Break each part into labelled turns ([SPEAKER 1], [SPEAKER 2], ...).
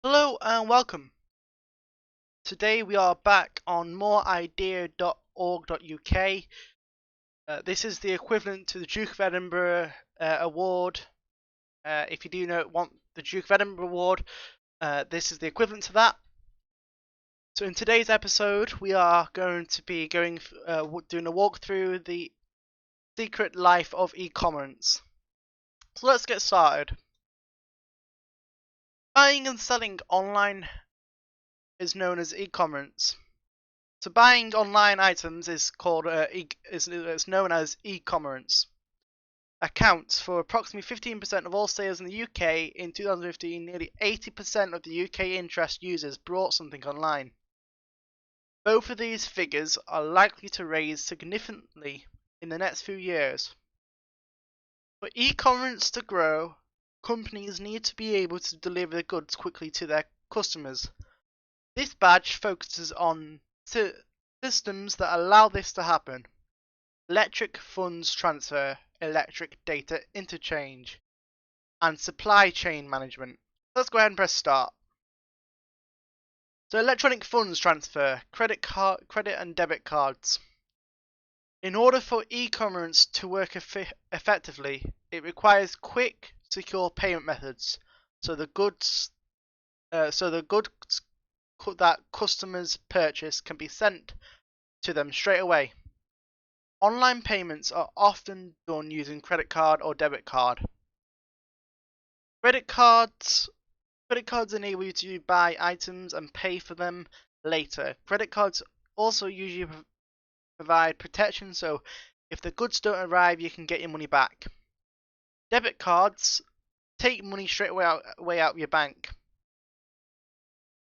[SPEAKER 1] Hello and welcome. Today we are back on moreidea.org.uk. This is the equivalent to the Duke of Edinburgh Award. If you want the Duke of Edinburgh Award, this is the equivalent to that. So in today's episode, we are going to be doing a walk through the secret life of e-commerce. So let's get started. Buying and selling online is known as e-commerce. So buying online items is called is known as e-commerce. Accounts for approximately 15% of all sales in the UK in 2015. Nearly 80% of the UK interest users bought something online. Both of these figures are likely to rise significantly in the next few years. For e-commerce to grow, companies need to be able to deliver the goods quickly to their customers. This badge focuses on systems that allow this to happen: electric funds transfer, electric data interchange, and supply chain management. Let's go ahead and press start. So electronic funds transfer, credit and debit cards. In order for e-commerce to work effectively, it requires quick, secure payment methods, so the goods that customers purchase can be sent to them straight away. Online payments are often done using credit card or debit card. Credit cards enable you to buy items and pay for them later. Credit cards also usually provide protection, so if the goods don't arrive, you can get your money back. Debit cards take money straight away out of your bank.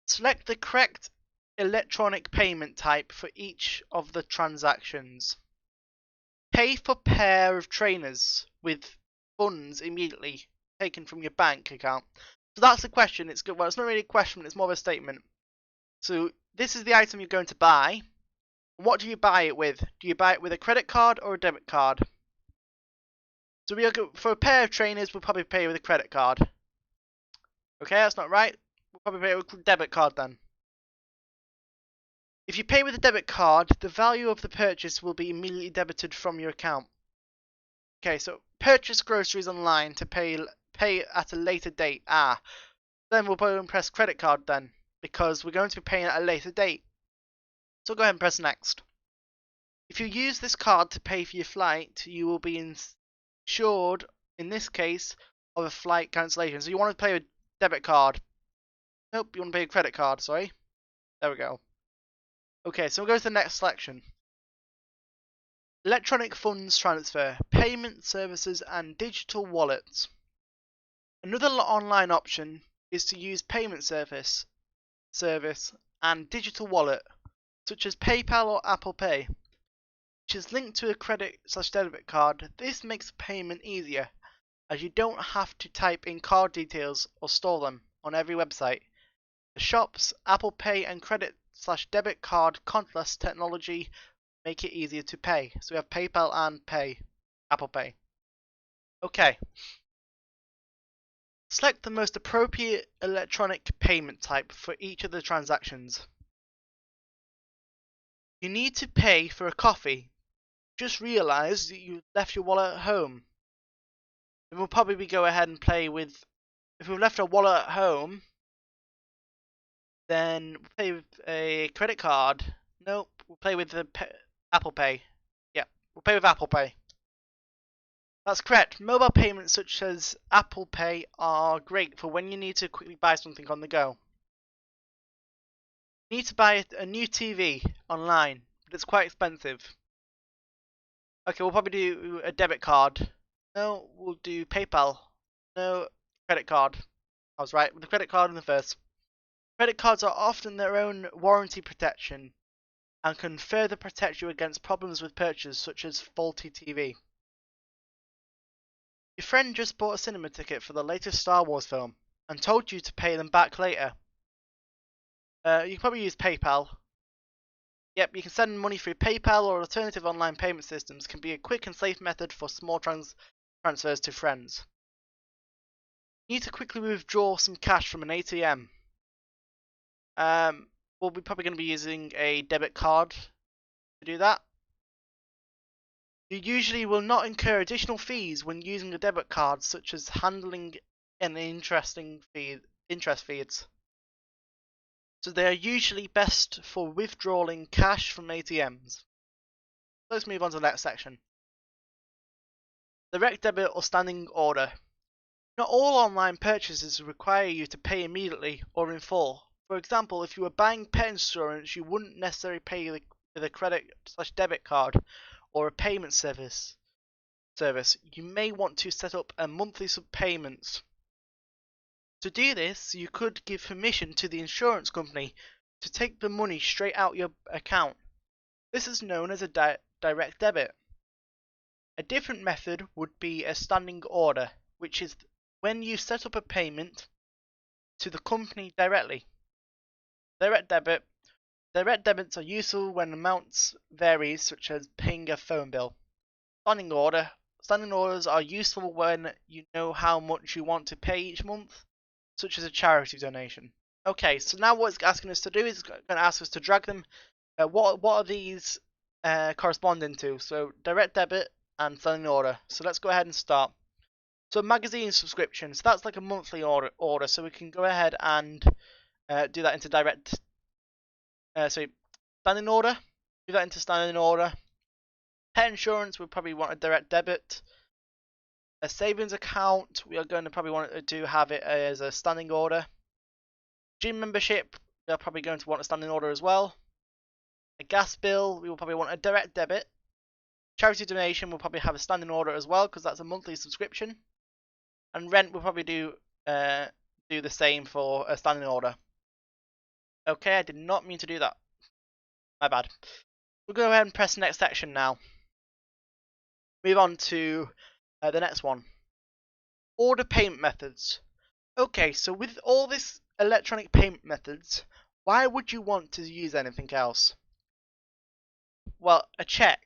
[SPEAKER 1] Select the correct electronic payment type for each of the transactions. Pay for pair of trainers with funds immediately taken from your bank account. So that's the question. It's good. Well, it's not really a question. It's more of a statement. So this is the item you're going to buy. What do you buy it with? Do you buy it with a credit card or a debit card? So for a pair of trainers, we'll probably pay with a credit card. Okay, that's not right. We'll probably pay with a debit card then. If you pay with a debit card, the value of the purchase will be immediately debited from your account. Okay, so purchase groceries online to pay at a later date. Then we'll go and press credit card then, because we're going to be paying at a later date. So go ahead and press next. If you use this card to pay for your flight, you will be insured, in this case, of a flight cancellation. So you want to pay a debit card. Nope, you want to pay a credit card, sorry. There we go. Okay, so we'll go to the next selection. Electronic funds transfer, payment services and digital wallets. Another online option is to use payment service and digital wallet, such as PayPal or Apple Pay, which is linked to a credit/debit card. This makes payment easier, as you don't have to type in card details or store them on every website. The shops, Apple Pay and credit/debit card contactless technology make it easier to pay. So we have PayPal and Apple Pay. Okay. Select the most appropriate electronic payment type for each of the transactions. You need to pay for a coffee. Just realize that you left your wallet at home. Then we'll probably go ahead and play with, if we've left our wallet at home, then we'll play with a credit card. Nope, we'll play with the Apple Pay. Yeah, we'll pay with Apple Pay. That's correct. Mobile payments such as Apple Pay are great for when you need to quickly buy something on the go. You need to buy a new TV online, but it's quite expensive. Okay, we'll probably do a debit card. No, we'll do PayPal. No, credit card. I was right with the credit card in the first. Credit cards are often their own warranty protection and can further protect you against problems with purchase such as faulty TV. Your friend just bought a cinema ticket for the latest Star Wars film and told you to pay them back later. You can probably use PayPal. Yep, you can send money through PayPal or alternative online payment systems can be a quick and safe method for small transfers to friends. You need to quickly withdraw some cash from an ATM. We'll be probably going to be using a debit card to do that. You usually will not incur additional fees when using a debit card, such as handling and interest fees. So they are usually best for withdrawing cash from ATMs. Let's move on to the next section. Direct debit or standing order. Not all online purchases require you to pay immediately or in full. For example, if you were buying pet insurance, you wouldn't necessarily pay with a credit/debit card or a payment service. You may want to set up a monthly payments. To do this, you could give permission to the insurance company to take the money straight out your account. This is known as a direct debit. A different method would be a standing order, which is when you set up a payment to the company directly. Direct debits are useful when amounts vary, such as paying a phone bill. Standing orders are useful when you know how much you want to pay each month, such as a charity donation. Okay, so now what it's asking us to do is going to ask us to drag them. What are these corresponding to? So direct debit and standing order. So let's go ahead and start. So magazine subscriptions, that's like a monthly order, so we can go ahead and do that into standing order. Do that into standing order. Pet insurance, we'll probably want a direct debit. A savings account, we are going to probably want to have it as a standing order. Gym membership, we are probably going to want a standing order as well. A gas bill, we will probably want a direct debit. Charity donation, we'll probably have a standing order as well, because that's a monthly subscription. And rent, we'll probably do the same for a standing order. Okay, I did not mean to do that. My bad. We'll go ahead and press the next section now. Move on to the next one. Order payment methods. Okay, so with all this electronic payment methods, why would you want to use anything else? Well, a check.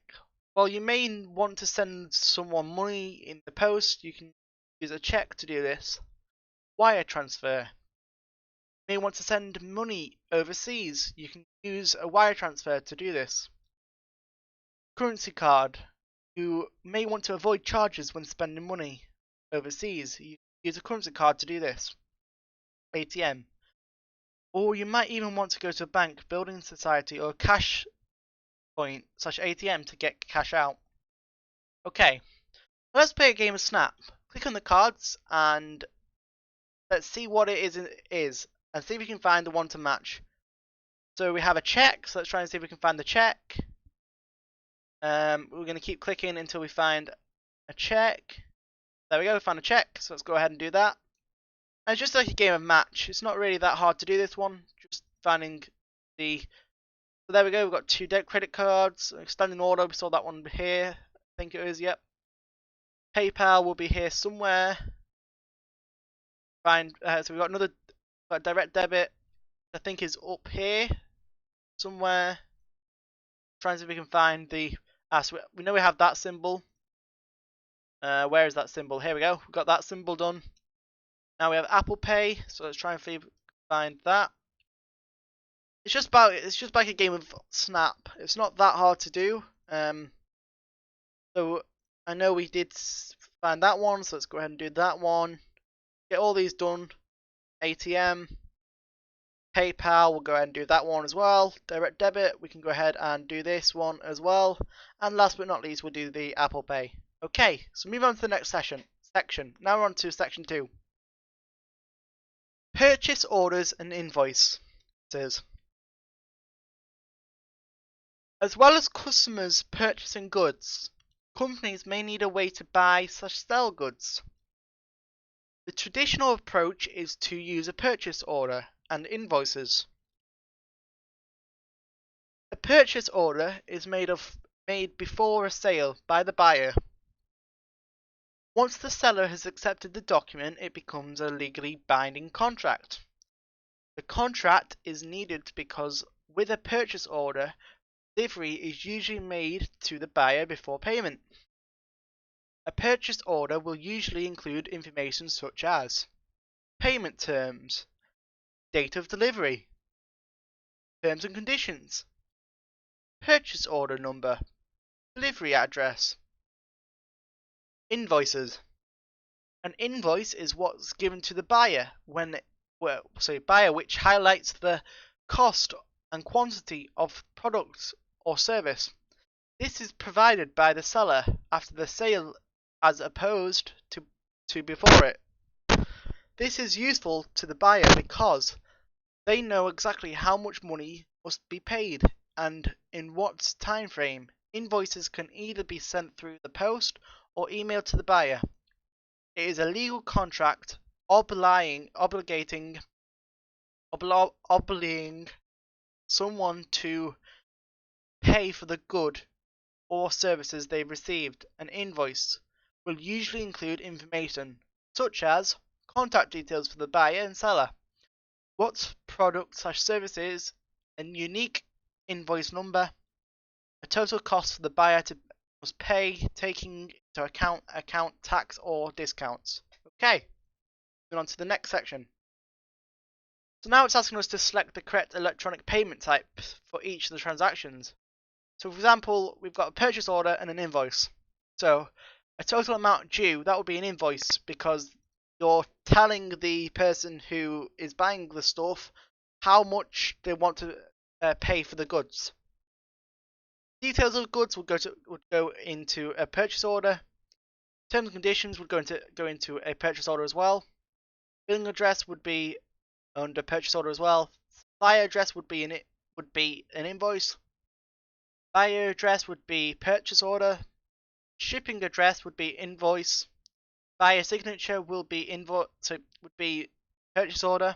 [SPEAKER 1] Well, you may want to send someone money in the post. You can use a check to do this. Wire transfer. You may want to send money overseas. You can use a wire transfer to do this. Currency card. You may want to avoid charges when spending money overseas. You use a currency card to do this. ATM. Or you might even want to go to a bank, building society, or cash point/ATM to get cash out. Okay, let's play a game of Snap. Click on the cards and let's see what it is and see if we can find the one to match. So we have a check, so let's try and see if we can find the check. We're going to keep clicking until we find a check. There we go, we found a check, so let's go ahead and do that. And it's just like a game of match. It's not really that hard to do this one, just finding the... So there we go, we've got 2 credit cards, standing order, we saw that one here, I think it is, yep. PayPal will be here somewhere. So we've got another direct debit, I think is up here somewhere. Trying to see if we can find the... so we know we have that symbol. Where is that symbol? Here we go, we've got that symbol done. Now we have Apple Pay, so let's try and find that. It's just like a game of Snap. It's not that hard to do. So I know we did find that one, so let's go ahead and do that one. Get all these done. ATM, PayPal, we'll go ahead and do that one as well. Direct debit, we can go ahead and do this one as well. And last but not least, we'll do the Apple Pay. Okay, so move on to the next section. Now we're on to section 2. Purchase orders and invoices. As well as customers purchasing goods, companies may need a way to buy/sell goods. The traditional approach is to use a purchase order and invoices. A purchase order is made before a sale by the buyer. Once the seller has accepted the document, it becomes a legally binding contract. The contract is needed because with a purchase order, delivery is usually made to the buyer before payment. A purchase order will usually include information such as payment terms, date of delivery, terms and conditions, purchase order number, delivery address, invoices. An invoice is what's given to the buyer buyer, which highlights the cost and quantity of product or service. This is provided by the seller after the sale as opposed to before it. This is useful to the buyer because they know exactly how much money must be paid and in what time frame. Invoices can either be sent through the post or emailed to the buyer. It is a legal contract obligating someone to pay for the good or services they've received. An invoice will usually include information such as contact details for the buyer and seller, what product/services, a unique invoice number, a total cost for the buyer must pay, taking into account tax or discounts. Okay, moving on to the next section. So now it's asking us to select the correct electronic payment type for each of the transactions. So for example, we've got a purchase order and an invoice. So a total amount due, that would be an invoice because you're telling the person who is buying the stuff how much they want to pay for the goods. Details of goods would go into a purchase order. Terms and conditions would go into a purchase order as well. Billing address would be under purchase order as well. Supplier address would be an invoice. Buyer address would be purchase order. Shipping address would be invoice. Buyer signature will be would be purchase order.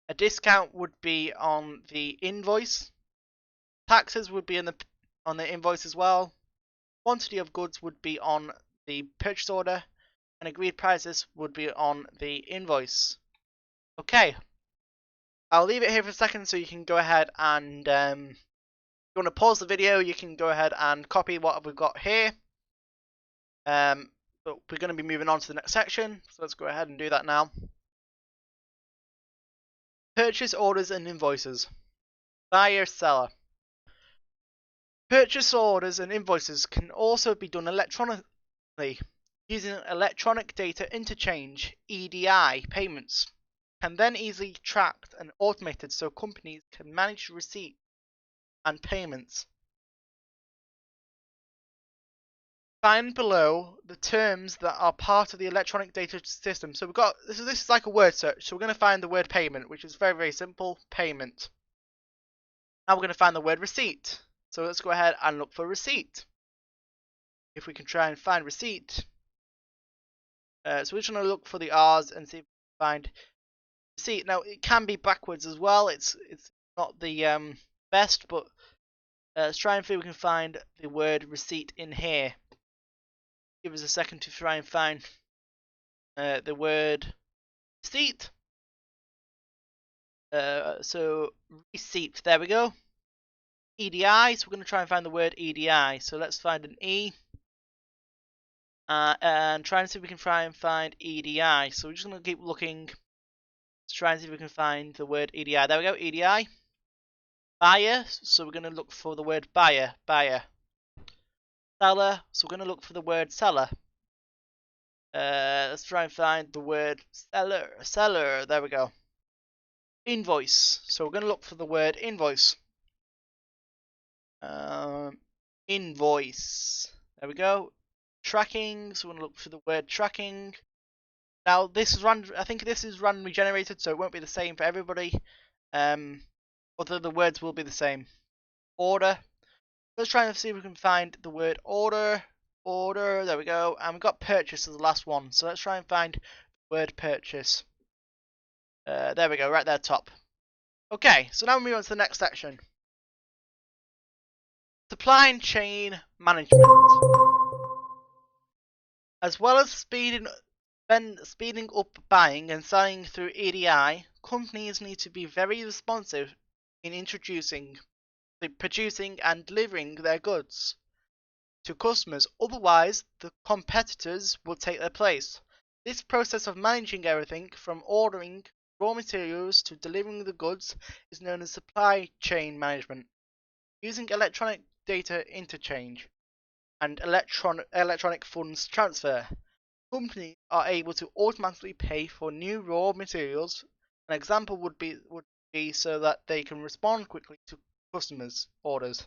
[SPEAKER 1] A discount would be on the invoice. Taxes would be on the invoice as well. Quantity of goods would be on the purchase order, and agreed prices would be on the invoice. Okay, I'll leave it here for a second so you can go ahead and if you want to pause the video, you can go ahead and copy what we've got here. But we're going to be moving on to the next section, so let's go ahead and do that now. Purchase orders and invoices. Buyer, seller. Purchase orders and invoices can also be done electronically using electronic data interchange (EDI) payments. Can then easily tracked and automated so companies can manage receipts and payments. Find below the terms that are part of the electronic data system. So we've got this is like a word search. So we're going to find the word payment, which is very, very simple, payment. Now we're going to find the word receipt. So let's go ahead and look for receipt. If we can try and find receipt. So we're just going to look for the R's and see if we can find receipt. Now it can be backwards as well. It's not the best, but let's try and see if we can find the word receipt in here. Give us a second to try and find the word receipt. So receipt, there we go. EDI, so we're going to try and find the word EDI. So let's find an E. And try and see if we can try and find EDI. So we're just going to keep looking to try and see if we can find the word EDI. There we go, EDI. Buyer, so we're going to look for the word buyer, buyer. Seller, so we're going to look for the word seller. Let's try and find the word seller, seller, there we go. Invoice, so we're going to look for the word invoice. Invoice, there we go. Tracking, so we're going to look for the word tracking. Now this is I think this is randomly generated, so it won't be the same for everybody. Although the words will be the same. Order. Let's try and see if we can find the word order. Order, there we go. And we've got purchase as the last one. So let's try and find the word purchase. There we go, right there top. Okay, so now we move on to the next section. Supply chain management. As well as speeding up buying and selling through EDI, companies need to be very responsive in producing and delivering their goods to customers, otherwise the competitors will take their place. This process of managing everything from ordering raw materials to delivering the goods is known as supply chain management. Using electronic data interchange and electronic funds transfer, companies are able to automatically pay for new raw materials. An example would be so that they can respond quickly to customers' orders.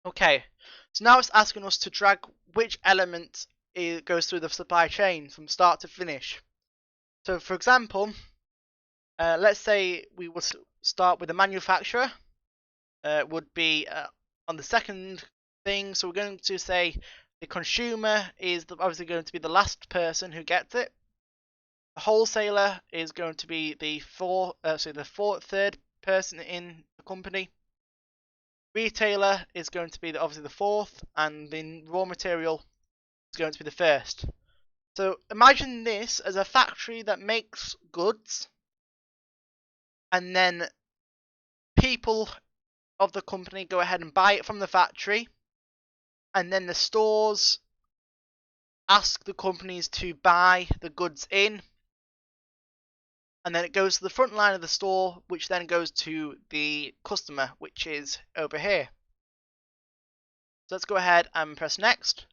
[SPEAKER 1] Okay, so now it's asking us to drag which element goes through the supply chain from start to finish. So for example, let's say we would start with the manufacturer. Would be on the second thing. So we're going to say the consumer is obviously going to be the last person who gets it. The wholesaler is going to be the third person in the company. Retailer is going to be obviously the fourth, and the raw material is going to be the first. So imagine this as a factory that makes goods, and then people of the company go ahead and buy it from the factory, and then the stores ask the companies to buy the goods in, and then it goes to the front line of the store, which then goes to the customer, which is over here. So let's go ahead and press next.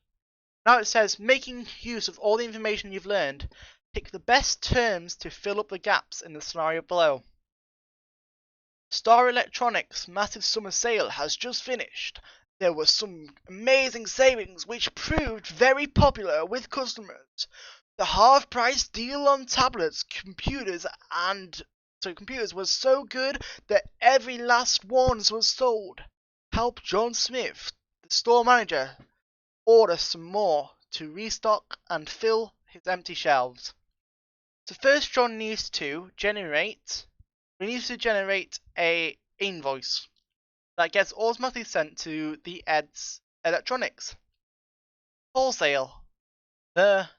[SPEAKER 1] Now it says, making use of all the information you've learned, pick the best terms to fill up the gaps in the scenario below. Star Electronics' massive summer sale has just finished. There were some amazing savings which proved very popular with customers. The half-price deal on tablets, computers was so good that every last one was sold. Help John Smith, the store manager, order some more to restock and fill his empty shelves. So first John needs to generate a invoice that gets automatically sent to the Ed's Electronics. Wholesale. The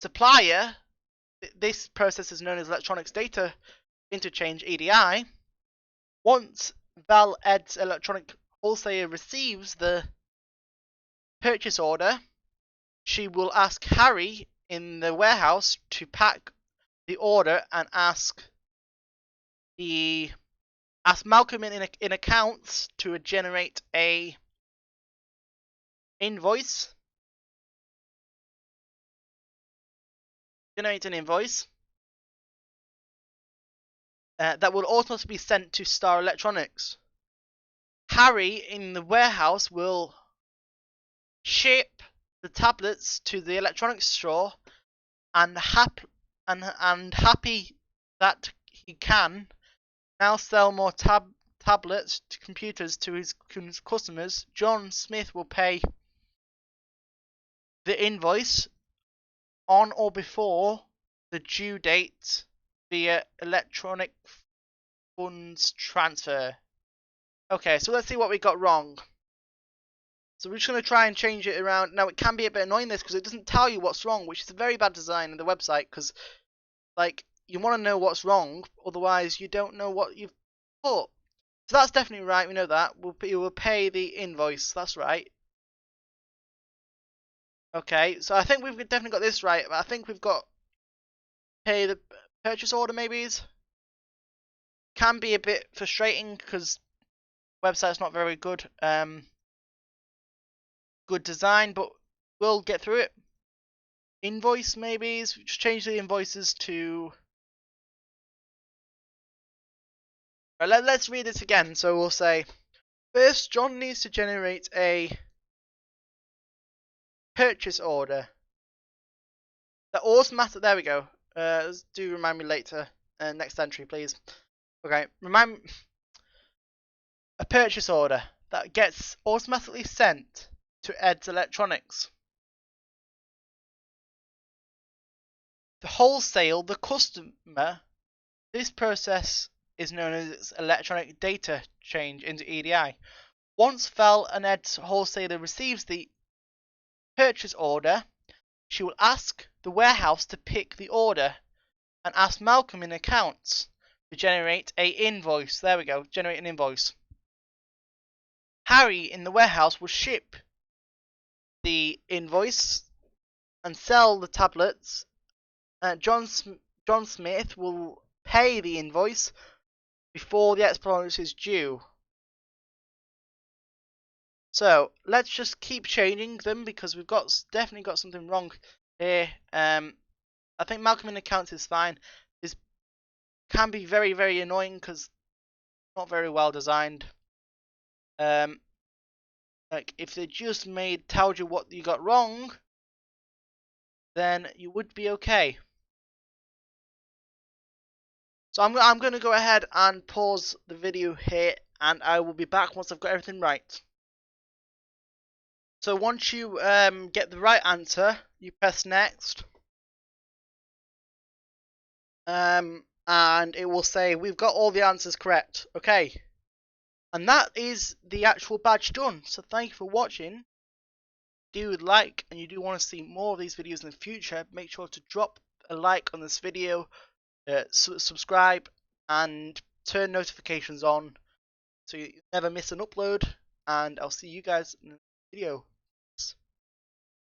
[SPEAKER 1] supplier, this process is known as Electronics Data Interchange EDI. Once Val Ed's Electronic Wholesaler receives the purchase order, she will ask Harry in the warehouse to pack the order and ask Malcolm in accounts to generate a invoice. Generate an invoice that will automatically be sent to Star Electronics. Harry in the warehouse will ship the tablets to the electronics store, and happy that he can now sell more tablets to computers to his customers, John Smith will pay the invoice on or before the due date via electronic funds transfer. Okay, so let's see what we got wrong. So we're just going to try and change it around. Now, it can be a bit annoying this because it doesn't tell you what's wrong, which is a very bad design in the website, because like you want to know what's wrong, otherwise you don't know what you've put. So that's definitely right, we know that. You will pay the invoice, that's right. Okay, so I think we've definitely got this right, but I think we've got pay the purchase order maybe. Can be a bit frustrating because the website's not very good. Good design, but we'll get through it. Invoice maybe, just change the invoices to... Right, let's read this again. So we'll say, first John needs to generate a purchase order. The automatic, there we go. Do remind me later. Next entry, please. Okay, a purchase order that gets automatically sent to Ed's Electronics. The wholesale, the customer, this process is known as electronic data change into EDI. Once Val and Ed's wholesaler receives the purchase order, she will ask the warehouse to pick the order and ask Malcolm in accounts to generate a invoice. There we go, generate an invoice. Harry in the warehouse will ship the invoice and sell the tablets. John John Smith will pay the invoice before the exponent is due. So let's just keep changing them because we've definitely got something wrong here. I think Malcolm in accounts is fine. This can be very, very annoying because not very well designed. Like if they just told you what you got wrong, then you would be okay. So I'm going to go ahead and pause the video here, and I will be back once I've got everything right. So once you get the right answer, you press next, and it will say we've got all the answers correct. Okay, and that is the actual badge done. So thank you for watching. If you like and you do want to see more of these videos in the future, make sure to drop a like on this video, subscribe, and turn notifications on so you never miss an upload. And I'll see you guys in the video.